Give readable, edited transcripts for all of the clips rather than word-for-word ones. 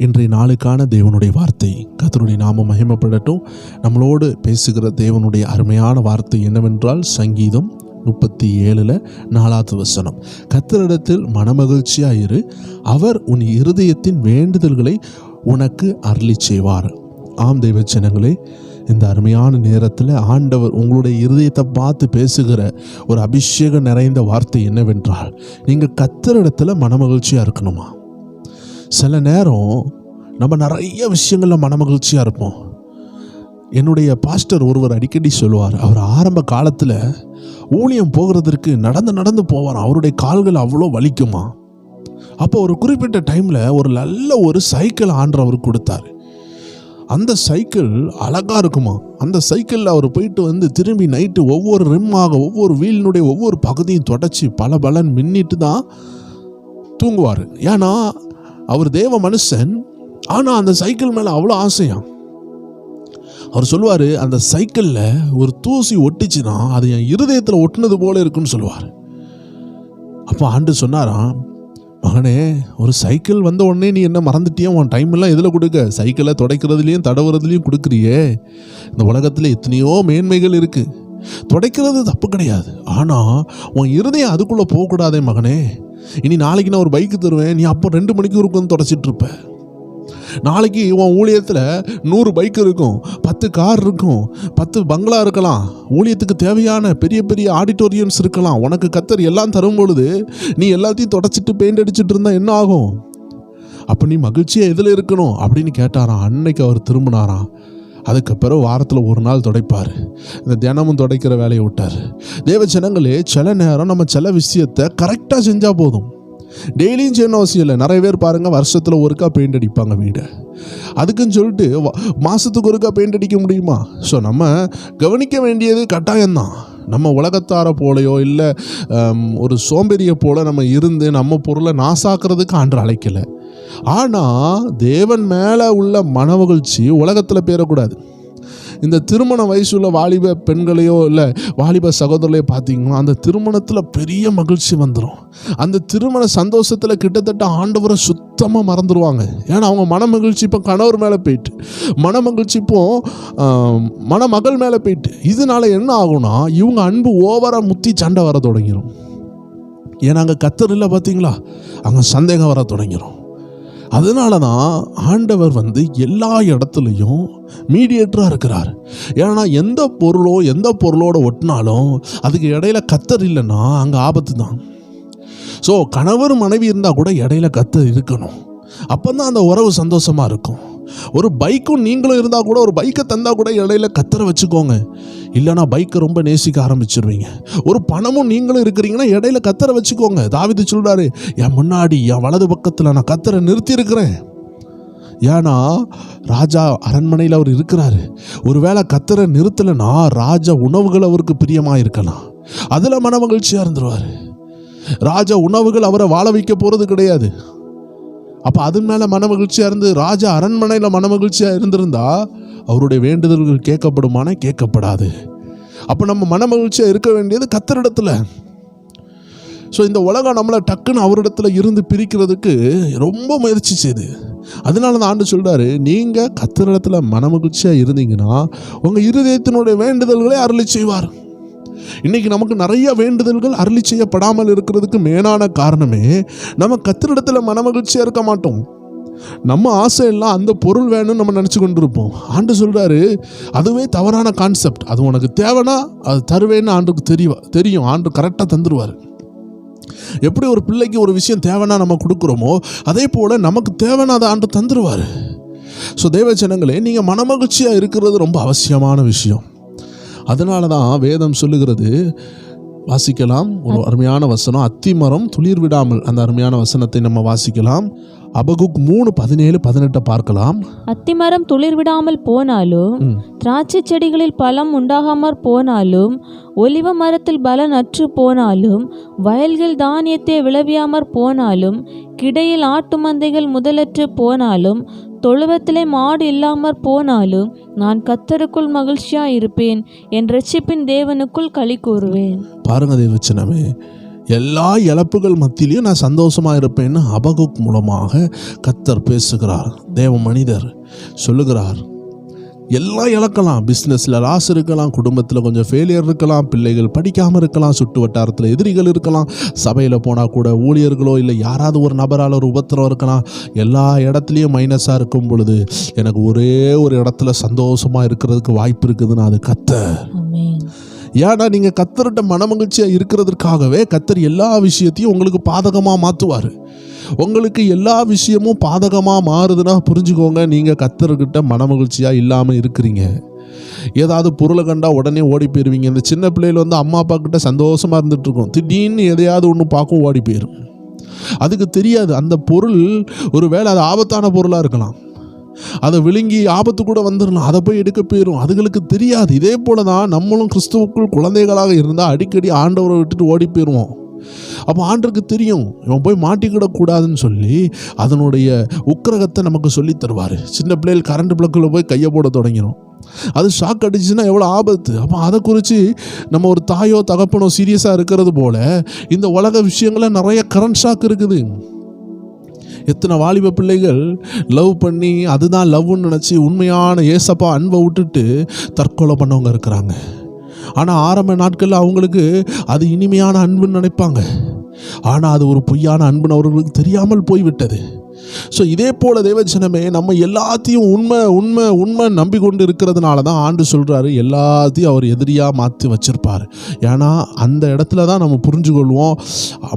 இன்றைய நாளுக்கான தேவனுடைய வார்த்தை. கர்த்தருடைய நாமம் மகிமைப்படட்டும். நம்மளோடு பேசுகிற தேவனுடைய அருமையான வார்த்தை என்னவென்றால் சங்கீதம் 37:4 வசனம். கர்த்தரிடத்தில் மனமகிழ்ச்சியாயிரு, அவர் உன் இருதயத்தின் வேண்டுதல்களை உனக்கு அருளி செய்வார். ஆம் தெய்வ ஜனங்களே, இந்த அருமையான நேரத்தில் ஆண்டவர் உங்களுடைய இருதயத்தை பார்த்து பேசுகிற ஒரு அபிஷேகம் நிறைந்த வார்த்தை என்னவென்றால், நீங்கள் கர்த்தரிடத்தில் மனமகிழ்ச்சியாக இருக்கணுமா? சில நேரம் நம்ம நிறைய விஷயங்களில் மனமகிழ்ச்சியாக இருப்போம். என்னுடைய பாஸ்டர் ஒருவர் அடிக்கடி சொல்லுவார், அவர் ஆரம்ப காலத்தில் ஊழியம் போகிறதற்கு நடந்து போவார். அவருடைய கால்கள் அவ்வளோ வலிக்குமா. அப்போ ஒரு குறிப்பிட்ட டைமில் ஒரு சைக்கிள் ஆண்டவர் கொடுத்தார். அந்த சைக்கிள் அழகாக இருக்குமா. அந்த சைக்கிளில் அவர் போயிட்டு திரும்பி நைட்டு ஒவ்வொரு ரிம்மாக ஒவ்வொரு வீலினுடைய ஒவ்வொரு பகுதியும் தொடச்சி பலன் மின்னிட்டு தான் தூங்குவார். ஏன்னா அவர் தேவ மனுஷன். ஆனால் அந்த சைக்கிள் மேலே அவ்வளோ ஆசையாம். அவர் சொல்லுவார், அந்த சைக்கிளில் ஒரு தூசி ஒட்டிச்சுன்னா அது என் இருதயத்தில் ஒட்டினது போல இருக்குன்னு சொல்லுவார். அப்போ ஆண்டு சொன்னாராம், மகனே, ஒரு சைக்கிள் வந்த உடனே நீ என்ன மறந்துட்டியா? உன் டைம் எல்லாம் எதில் கொடுக்க? சைக்கிளை துடைக்கிறதுலையும் தடவுறதுலையும் கொடுக்குறியே. இந்த உலகத்தில் எத்தனையோ மேன்மைகள் இருக்குது. துடைக்கிறது தப்பு கிடையாது. ஆனால் உன் இருதயம் அதுக்குள்ளே போகக்கூடாதே மகனே. இனி நாளைக்கு நான் ஒரு பைக்கு தருவேன், நீ அப்போ 2 மணிக்கு உட்காந்து தொடச்சிட்டு இருப்ப. நாளைக்கு உன் ஊழியத்தில் 100 பைக் இருக்கும், 10 கார் இருக்கும், 10 பங்களா இருக்கலாம், ஊழியத்துக்கு தேவையான பெரிய பெரிய ஆடிட்டோரியம்ஸ் இருக்கலாம். உனக்கு கர்த்தர் எல்லாம் தரும் பொழுது நீ எல்லாத்தையும் தொடச்சிட்டு பெயிண்ட் அடிச்சுட்டு இருந்தா என்ன ஆகும்? அப்போ நீ மகிழ்ச்சியாக எதில் இருக்கணும் அப்படின்னு கேட்டாராம். அன்னைக்கு அவர் திரும்பினாராம். அதுக்கு பிறகு வாரத்தில் ஒரு நாள் துடைப்பார். இந்த தினமும் துடைக்கிற வேலையை விட்டார். தேவ ஜனங்களே, சில நேரம் நம்ம சில விஷயத்தை கரெக்டாக செஞ்சால் போதும். டெய்லியும் செய்யணும் அவசியம் இல்லை. நிறைய பேர் பாருங்கள், வருஷத்தில் ஒருக்கா பெயிண்ட் அடிப்பாங்க வீடை. அதுக்குன்னு சொல்லிட்டு மாதத்துக்கு ஒருக்கா பெயிண்ட் அடிக்க முடியுமா? ஸோ நம்ம கவனிக்க வேண்டியது கட்டாயம்தான். நம்ம உலகத்தார போலையோ இல்லை ஒரு சோம்பேறியை போல நம்ம இருந்து நம்ம பொருளை நாசாக்குறதுக்கு ஆண்டு அழைக்கலை. ஆனால் தேவன் மேலே உள்ள மனமகிழ்ச்சி உலகத்தில் பேரக்கூடாது. இந்த திருமண வயசுள்ள வாலிப பெண்களையோ இல்லை வாலிப சகோதரரையோ பார்த்தீங்கன்னா அந்த திருமணத்தில் பெரிய மகிழ்ச்சி வந்துடும். அந்த திருமண சந்தோஷத்தில் கிட்டத்தட்ட ஆண்டவரை சுத்தமாக மறந்துடுவாங்க. ஏன்னா அவங்க மனமகிழ்ச்சி இப்போ கணவர் மேலே போயிட்டு, மனமகிழ்ச்சி இப்போ மணமகள் மேலே போயிட்டு. இதனால என்ன ஆகும்னா, இவங்க அன்பு ஓவராக முத்தி சண்டை வர தொடங்கிடும். ஏன்னா அங்கே கர்த்தர் இல்லை பார்த்தீங்களா, அங்கே சந்தேகம் வர தொடங்கிடும். அதனால தான் ஆண்டவர் எல்லா இடத்துலையும் மீடியேட்டராக இருக்கிறார். ஏன்னா எந்த பொருளோட ஒட்டினாலும் அதுக்கு இடையில கர்த்தர் இல்லைன்னா அங்கே ஆபத்து தான். ஸோ கணவர் மனைவி இருந்தால் கூட இடையில கர்த்தர் இருக்கணும். அப்போ தான் அந்த உறவு சந்தோஷமாக இருக்கும். ஒரு பைக்கும் நீங்களும் இருந்தால் கூட, ஒரு பைக்கை தந்தால் கூட இடையில கர்த்தரை வச்சுக்கோங்க. இல்லைனா பைக்கை ரொம்ப நேசிக்க ஆரம்பிச்சிருவீங்க. ஒரு பணமும் நீங்களும் இருக்கிறீங்கன்னா இடையில கர்த்தரை வச்சுக்கோங்க. தாவீது சொல்றாரு, என் முன்னாடி என் வலது பக்கத்தில் நான் கர்த்தரை நிறுத்தி இருக்கிறேன். ஏன்னா ராஜா அரண்மனையில் அவர் இருக்கிறாரு. ஒருவேளை கர்த்தரை நிறுத்தலைன்னா ராஜா உணவுகள் அவருக்கு பிரியமாக இருக்கலாம், அதில் மன மகிழ்ச்சியாக இருந்துருவார். ராஜா உணவுகள் அவரை வாழ வைக்க போகிறது கிடையாது. அப்போ அது மேலே மனமகிழ்ச்சியாக இருந்து ராஜா அரண்மனையில் மனமகிழ்ச்சியாக இருந்திருந்தா அவருடைய வேண்டுதல்கள் கேட்கப்படுமானா? கேட்கப்படாது. அப்போ நம்ம மனமகிழ்ச்சியாக இருக்க வேண்டியது கர்த்தரிடத்தில். ஸோ இந்த உலகம் நம்மளை டக்குன்னு அவரிடத்துல இருந்து பிரிக்கிறதுக்கு ரொம்ப முயற்சி செய்யுது. அதனால தான் ஆண்டு சொல்கிறாரு, நீங்கள் கர்த்தரிடத்தில் மனமகிழ்ச்சியாக இருந்தீங்கன்னா உங்கள் இருதயத்தினுடைய வேண்டுதல்களை அருளி செய்வார். இன்னைக்கு நமக்கு நிறைய வேண்டுதல்கள் அருளி செய்யப்படாமல் இருக்கிறதுக்கு மேலான காரணமே நம்ம கர்த்தரிடத்தில் மனமகிழ்ச்சியாக இருக்க மாட்டோம். நம்ம ஆசை எல்லாம் அந்த பொருள் வேணும்னு நம்ம நினச்சி கொண்டு இருப்போம். ஆண்டு சொல்கிறாரு, அதுவே தவறான கான்செப்ட். அது உனக்கு தேவைன்னா அது தருவேன்னு ஆண்டுக்கு தெரியும். ஆண்டு கரெக்டாக தந்துடுவார். எப்படி ஒரு பிள்ளைக்கு ஒரு விஷயம் தேவைன்னா நம்ம கொடுக்குறோமோ, அதே போல் நமக்கு தேவைன்னா அதை ஆண்டு தந்துடுவார். ஸோ தேவ ஜனங்களே, நீங்கள் மனமகிழ்ச்சியாக இருக்கிறது ரொம்ப அவசியமான விஷயம். அதனால தான் வேதம் சொல்லுகிறது, வாசிக்கலாம் ஒரு அருமையான வசனம், அத்திமரம் துளிர் விடாமல். அந்த அருமையான வசனத்தை நம்ம வாசிக்கலாம். அபகுக் 3:17-18 பார்க்கலாம். அத்திமரம் துளிர் விடாமல் போனாலும், திராட்சை செடிகளில் பழம் உண்டாகாமற் போனாலும், ஒலிவ மரத்தில் பலன் அற்று போனாலும், வயல்கள் தானியத்தை விளைவியாமற் போனாலும், கிடையில் ஆட்டு மந்தைகள் முதலற்று போனாலும், தொழுவத்திலே மாடு இல்லாமற் போனாலும், நான் கர்த்தருக்குள் மகிழ்ச்சியா இருப்பேன், என் இரட்சிப்பின் தேவனுக்குள் களி கூறுவேன். பாருங்க தேவச்சனமே, எல்லா இழப்புகள் மத்தியிலையும் நான் சந்தோஷமாக இருப்பேன்னு அபகுக் மூலமாக கர்த்தர் பேசுகிறார். தேவ மனிதர் சொல்லுகிறார், எல்லாம் இழக்கலாம், பிஸ்னஸில் லாஸ் இருக்கலாம், குடும்பத்தில் கொஞ்சம் ஃபெயிலியர் இருக்கலாம், பிள்ளைகள் படிக்காமல் இருக்கலாம், சுற்று வட்டாரத்தில் எதிரிகள் இருக்கலாம், சபையில் போனால் கூட ஊழியர்களோ இல்லை யாராவது ஒரு நபரால் ஒரு உபத்திரம் இருக்கலாம். எல்லா இடத்துலையும் மைனஸாக இருக்கும் பொழுது எனக்கு ஒரே ஒரு இடத்துல சந்தோஷமாக இருக்கிறதுக்கு வாய்ப்பு இருக்குதுன்னா அது கர்த்தர். ஏன்னா நீங்கள் கர்த்தர்கிட்ட மனமகிழ்ச்சியாக இருக்கிறதுக்காகவே கர்த்தர் எல்லா விஷயத்தையும் உங்களுக்கு பாதகமாக மாற்றுவார். உங்களுக்கு எல்லா விஷயமும் பாதகமாக மாறுதுன்னா புரிஞ்சுக்கோங்க, நீங்கள் கர்த்தர்கிட்ட மனமகிழ்ச்சியாக இல்லாமல் இருக்கிறீங்க. ஏதாவது பொருளை கண்டா உடனே ஓடி போயிடுவீங்க. இந்த சின்ன பிள்ளைகள் அம்மா அப்பா கிட்ட சந்தோஷமாக இருந்துட்டு இருக்கோம், திடீர்னு எதையாவது ஒன்று பார்க்கும் ஓடி போயிடும். அதுக்கு தெரியாது அந்த பொருள் ஒரு வேளை அது ஆபத்தான பொருளாக இருக்கலாம், அதை விழுங்கி ஆபத்து கூட வந்துடலாம், அதை போய் எடுக்க போயிடும், அதுகளுக்கு தெரியாது. இதே போல தான் நம்மளும் கிறிஸ்துவுக்குள் குழந்தைகளாக இருந்தால் அடிக்கடி ஆண்டவரை விட்டுட்டு ஓடி போயிடுவோம். அப்போ ஆண்டருக்கு தெரியும் இவன் போய் மாட்டிக்கிடக்கூடாதுன்னு சொல்லி அதனுடைய உக்கிரகத்தை நமக்கு சொல்லி தருவார். சின்ன பிள்ளைகள் கரண்ட் பிளக்கில் போய் கையை போட தொடங்கிடும், அது ஷாக் அடிச்சுன்னா எவ்வளோ ஆபத்து. அப்போ அதை குறித்து நம்ம ஒரு தாயோ தகப்பனோ சீரியஸாக இருக்கிறது போல் இந்த உலக விஷயங்களில் நிறைய கரண்ட் ஷாக் இருக்குது. எத்தனை வாலிப பிள்ளைகள் லவ் பண்ணி அதுதான் லவ்னு நினச்சி உண்மையான ஏசப்பா அன்பை விட்டுட்டு தற்கொலை பண்ணவங்க இருக்கிறாங்க. ஆனால் ஆரம்ப நாட்களில் அவங்களுக்கு அது இனிமையான அன்புன்னு நினைப்பாங்க, ஆனால் அது ஒரு பொய்யான அன்புன்னு அவர்களுக்கு தெரியாமல் போய்விட்டது. ஸோ இதே போல் தேவஜனமே நம்ம எல்லாத்தையும் உண்மை உண்மை உண்மை நம்பிக்கொண்டு இருக்கிறதுனால தான் ஆண்டு சொல்கிறாரு எல்லாத்தையும் அவர் எதிரியாக மாற்றி வச்சிருப்பார். ஏன்னா அந்த இடத்துல தான் நம்ம புரிஞ்சுக்கொள்வோம்,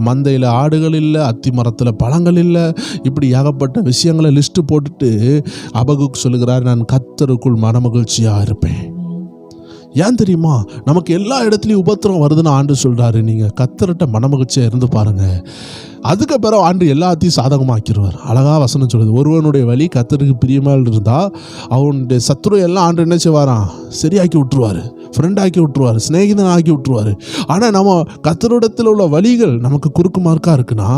மந்தையில் ஆடுகள் இல்லை, அத்தி மரத்தில் பழங்கள் இல்லை, இப்படி ஏகப்பட்ட விஷயங்களை லிஸ்ட்டு போட்டுட்டு அபகுக் சொல்லுகிறார், நான் கர்த்தருக்குள் மனமகிழ்ச்சியாக இருப்பேன். ஏன் தெரியுமா, நமக்கு எல்லா இடத்துலையும் உபத்திரம் வருதுன்னு ஆண்டு சொல்கிறாரு, நீங்கள் கர்த்தர்கிட்ட மனமகிழ்ச்சியாக இருந்து பாருங்கள், அதுக்கு பிறகு ஆண்டு எல்லாத்தையும் சாதகமாக்கிடுவார். அழகாக வசனம் சொல்லுது, ஒருவனுடைய வழி கர்த்தருக்கு பிரியமாக இருந்தால் அவனுடைய சத்துரு எல்லாம் ஆண்டு என்ன செய்வாராம், சரியாக்கி விட்டுருவார், ஃப்ரெண்ட் ஆக்கி விட்டுருவார், சிநேகிதன் ஆக்கி விட்டுருவார். ஆனால் நம்ம கர்த்தரிடத்தில் உள்ள வழிகள் நமக்கு குறுக்கு மார்க்காக இருக்குன்னா,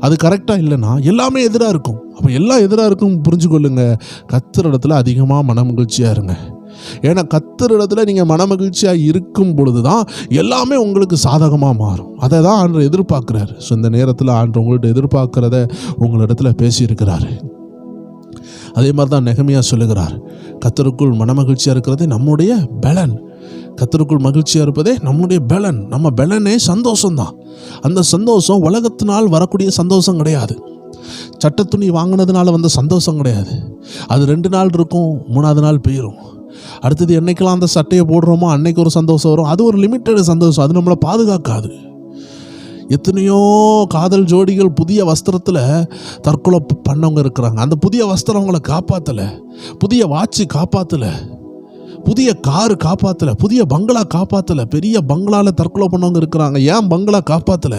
அது கரெக்டாக இல்லைன்னா எல்லாமே எதிராக இருக்கும். அப்போ எல்லாம் எதிராக இருக்கும் புரிஞ்சுக்கொள்ளுங்க, கர்த்தரிடத்தில் அதிகமாக மனமகிழ்ச்சியாக இருங்க. ஏன்னா கர்த்தரிடத்தில் நீங்கள் மனமகிழ்ச்சியாக இருக்கும் பொழுது தான் எல்லாமே உங்களுக்கு சாதகமாக மாறும். அதை தான் ஆண்டு எதிர்பார்க்குறாரு. ஸோ இந்த நேரத்தில் ஆண்டு உங்கள்கிட்ட எதிர்பார்க்குறத உங்களிடத்துல பேசியிருக்கிறாரு. அதே மாதிரி தான் நெகமியா சொல்லுகிறார், கர்த்தருக்குள் மனமகிழ்ச்சியாக இருக்கிறதே நம்முடைய பலன். கர்த்தருக்குள் மகிழ்ச்சியாக இருப்பதே நம்முடைய பலன். நம்ம பலனே சந்தோஷம்தான். அந்த சந்தோஷம் உலகத்தினால் வரக்கூடிய சந்தோஷம் கிடையாது, சட்டத்துணி வாங்கினதுனால வந்த சந்தோஷம் கிடையாது. அது 2 நாள் இருக்கும், 3ஆவது நாள் போயிடும். அடுத்தது என்னைக்கெல்லாம் அந்த சட்டையை போடுறோமோ அன்னைக்கு ஒரு சந்தோஷம் வரும், அது ஒரு லிமிட்டட் சந்தோஷம், அது நம்மளை பாதுகாக்காது. எத்தனையோ காதல் ஜோடிகள் புதிய வஸ்திரத்தில் தற்கொலை பண்ணவங்க இருக்கிறாங்க. அந்த புதிய வஸ்திரம் அவங்கள காப்பாற்றலை, புதிய வாட்சி காப்பாற்றலை, புதிய காரு காப்பாற்றலை, புதிய பங்களா காப்பாற்றலை. பெரிய பங்களாவில் தற்கொலை பண்ணவங்க இருக்கிறாங்க. ஏன் பங்களா காப்பாற்றலை?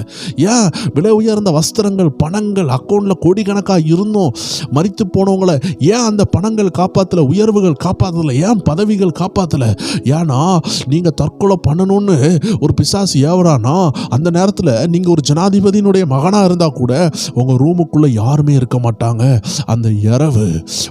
ஏன் விலை உயர்ந்த வஸ்திரங்கள், பணங்கள், அக்கௌண்ட்டில் கோடிக்கணக்காக இருந்தும் மரித்து போனவங்களை ஏன் அந்த பணங்கள் காப்பாற்றலை, உயர்வுகள் காப்பாற்றலை, ஏன் பதவிகள் காப்பாற்றலை? ஏன்னா நீங்கள் தற்கொலை பண்ணணும்னு ஒரு பிசாசு ஏவறானா, அந்த நேரத்தில் நீங்கள் ஒரு ஜனாதிபதியினுடைய மகனாக இருந்தால் கூட உங்கள் ரூமுக்குள்ளே யாருமே இருக்க மாட்டாங்க. அந்த இரவு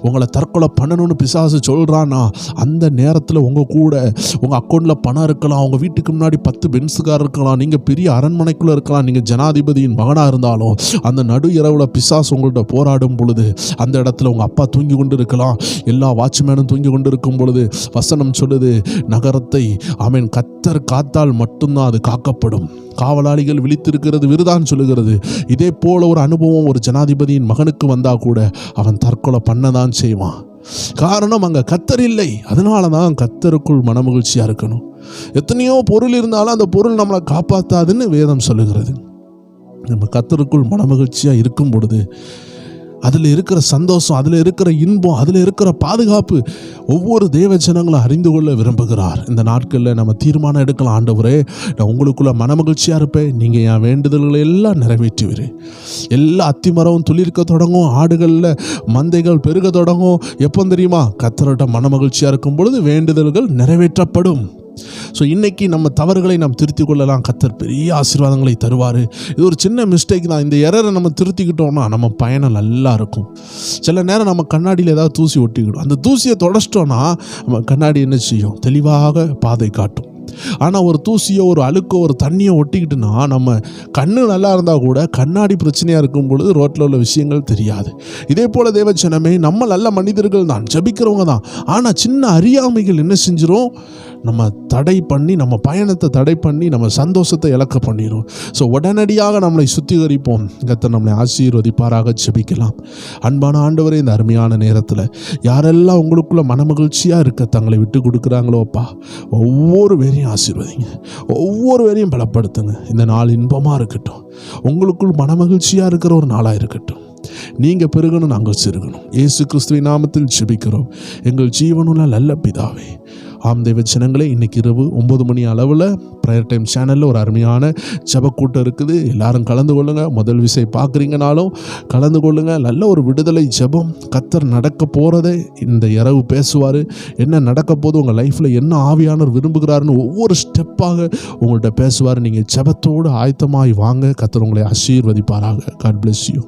உங்களை தற்கொலை பண்ணணும்னு பிசாசு சொல்கிறானா, அந்த நேரத்தில் உங்கள் கூட உங்கள் அக்கௌண்ட்டில் பணம் இருக்கலாம், உங்கள் வீட்டுக்கு முன்னாடி 10 பென்ஸ் கார் இருக்கலாம், நீங்கள் பெரிய அரண்மனைக்குள்ளே இருக்கலாம், நீங்கள் ஜனாதிபதியின் மகனாக இருந்தாலும் அந்த நடு இரவில் பிசாசு உங்கள்கிட்ட போராடும் பொழுது அந்த இடத்துல உங்கள் அப்பா தூங்கி கொண்டு இருக்கலாம், எல்லா வாட்ச்மேனும் தூங்கி கொண்டு இருக்கும் பொழுது வசனம் சொல்லுது, நகரத்தை ஆமென் கர்த்தர் காத்தால் மட்டும்தான் அது காக்கப்படும், காவலாளிகள் விழித்திருக்கிறது விருதான் சொல்லுகிறது. இதே போல ஒரு அனுபவம் ஒரு ஜனாதிபதியின் மகனுக்கு வந்தால் கூட அவன் தற்கொலை பண்ணதான் செய்வான். காரணம் அங்கே கர்த்தர் இல்லை. அதனால தான் கர்த்தருக்குள் மனமகிழ்ச்சியாக இருக்கணும். எத்தனையோ பொருள் இருந்தாலும் அந்த பொருள் நம்மளை காப்பாற்றாதுன்னு வேதம் சொல்லுகிறது. நம்ம கர்த்தருக்குள் மனமகிழ்ச்சியாக இருக்கும் பொழுது அதில் இருக்கிற சந்தோஷம், அதில் இருக்கிற இன்பம், அதில் இருக்கிற பாதுகாப்பு ஒவ்வொரு தேவ ஜனங்களும் அறிந்து கொள்ள விரும்புகிறார். இந்த நாட்களில் நம்ம தீர்மானம் எடுக்கலாம், ஆண்டவரே நான் உங்களுக்குள்ள மனமகிழ்ச்சியாக இருப்பேன், நீங்கள் என் வேண்டுதல்களை எல்லாம் நிறைவேற்றுவீர். எல்லா அத்திமரம் துளிர்க்க தொடங்கும், ஆடுகளில் மந்தைகள் பெருக தொடங்கும். எப்போ தெரியுமா? கர்த்தர்கிட்ட மனமகிழ்ச்சியாக இருக்கும் பொழுது வேண்டுதல்கள் நிறைவேற்றப்படும். ஸோ இன்றைக்கி நம்ம தவறுகளை நாம் திருத்தி கொள்ளலாம், கர்த்தர் பெரிய ஆசீர்வாதங்களை தருவார். இது ஒரு சின்ன மிஸ்டேக் தான், இந்த எரரை நம்ம திருத்திக்கிட்டோம்னா நம்ம பயணம் நல்லா இருக்கும். சில நேரம் நம்ம கண்ணாடியில் ஏதாவது தூசி ஒட்டிக்கிடும், அந்த தூசியை தொடச்சிட்டோன்னா நம்ம கண்ணாடி என்ன செய்யும்? தெளிவாக பாதை காட்டும். ஆனால் ஒரு தூசியோ ஒரு அழுக்கோ ஒரு தண்ணியோ ஒட்டிக்கிட்டுனா நம்ம கண்ணு நல்லா இருந்தால் கூட கண்ணாடி பிரச்சனையாக இருக்கும் பொழுது ரோட்டில் உள்ள விஷயங்கள் தெரியாது. இதே போல் தேவச்சனமே, நம்ம நல்ல மனிதர்கள் தான், ஜபிக்கிறவங்க தான், ஆனால் சின்ன அறியாமைகள் என்ன செஞ்சிரும், நம்ம தடை பண்ணி, நம்ம பயணத்தை தடை பண்ணி, நம்ம சந்தோஷத்தை இழக்க பண்ணிடும். ஸோ உடனடியாக நம்மளை சுத்திகரிப்போம். கர்த்தர் நம்மளை ஆசீர்வதிப்பாராக. ஜெபிக்கலாம். அன்பான ஆண்டவரே, இந்த அருமையான நேரத்தில் யாரெல்லாம் உங்களுக்குள்ள மனமகிழ்ச்சியாக இருக்க தங்களை விட்டு கொடுக்குறாங்களோ அப்பா, ஒவ்வொரு பேரையும் ஆசீர்வதிங்க, ஒவ்வொரு பேரையும் பலப்படுத்துங்க. இந்த நாள் இன்பமாக இருக்கட்டும், உங்களுக்குள் மனமகிழ்ச்சியாக இருக்கிற ஒரு நாளாக இருக்கட்டும். நீங்கள் பெருகணும், நாங்கள் சிறுகணும். இயேசு கிறிஸ்துவின் நாமத்தில் ஜெபிக்கிறோம் எங்கள் ஜீவனுள்ள நல்ல பிதாவே. ஆம் தெய்வ ஜனங்களே, இன்றைக்கி இரவு 9 மணி அளவில் ப்ரேயர் டைம் சேனலில் ஒரு அருமையான ஜெபக்கூட்டம் இருக்குது. எல்லாரும் கலந்து கொள்ளுங்கள். முதல் விசை பார்க்குறீங்கனாலும் கலந்து கொள்ளுங்கள். நல்ல ஒரு விடுதலை ஜெபம். கர்த்தர் நடக்க போகிறதை இந்த இரவு பேசுவார். என்ன நடக்க போது, உங்கள் லைஃப்பில் என்ன ஆவியானவர் விரும்புகிறாருன்னு ஒவ்வொரு ஸ்டெப்பாக உங்கள்கிட்ட பேசுவார். நீங்கள் ஜெபத்தோடு ஆயத்தமாகி வாங்க. கர்த்தர் உங்களை ஆசீர்வதிப்பாராக. God bless you.